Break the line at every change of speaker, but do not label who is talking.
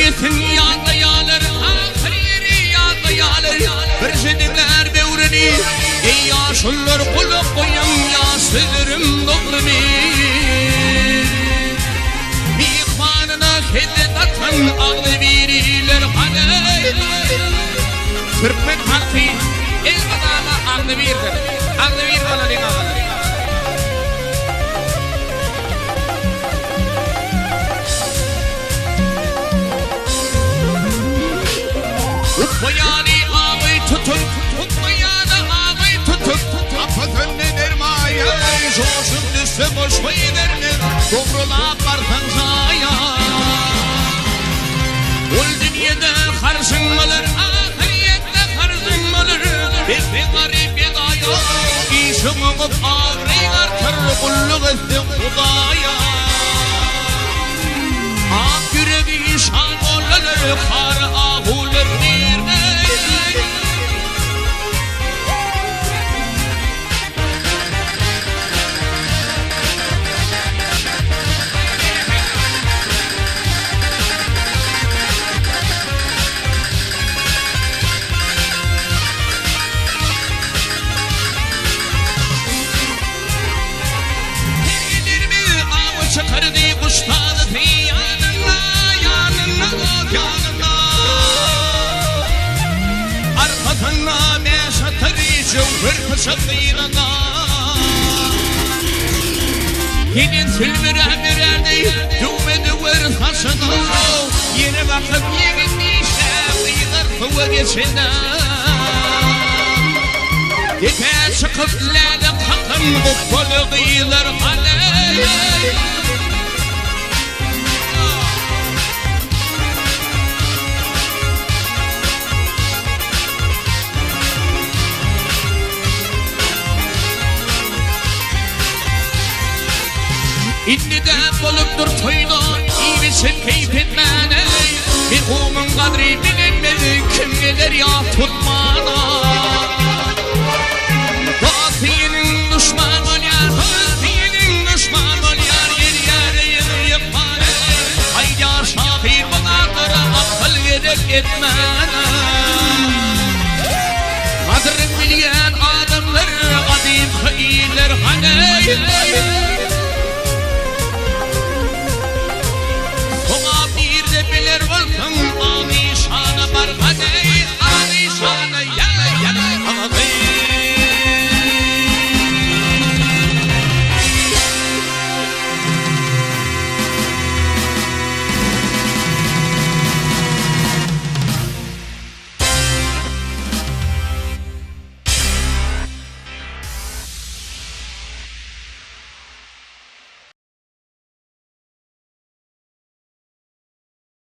yetin yağlayalar, ahir yeri yağlayalar. Bir jedimler bevreni, ey yaşlılar kulak koyam yaşlarım doğrunu. Mihmanına kedi datan ağlı biriler haney. Türkmen halkı el badala ağlı birdir, ağlı bir balaling ağlı. Utmayani ağabey tutun, utmayani ağabey tutun. Kapatın nedir maya, coşup düşse boş verirler. Doğrulap vartan zaya. Ol dünyada karzınmalar, ahiriyette karzınmalar. Bizde garip yedaya, işim olup ağrı artır kulluk etsin Kudaya. Ak yüreği şan olanır, kar ağular nerede? Çıkardı kuşlar yanına, yanına, yanına. Arkasına meşatırı cevher kışaklarına. Gidin silvire birerdi, düğmedi ver taşına. Yine bakıp yegin işe, kıyılar kıva geçine. Yeter çıkıp lade kakın, bu kolu kıyılar haley. İndi de buluptur toyda, iyi misin keyif etmene. Bir kumun kadri bilinmedi, kim gelir ya tutmana.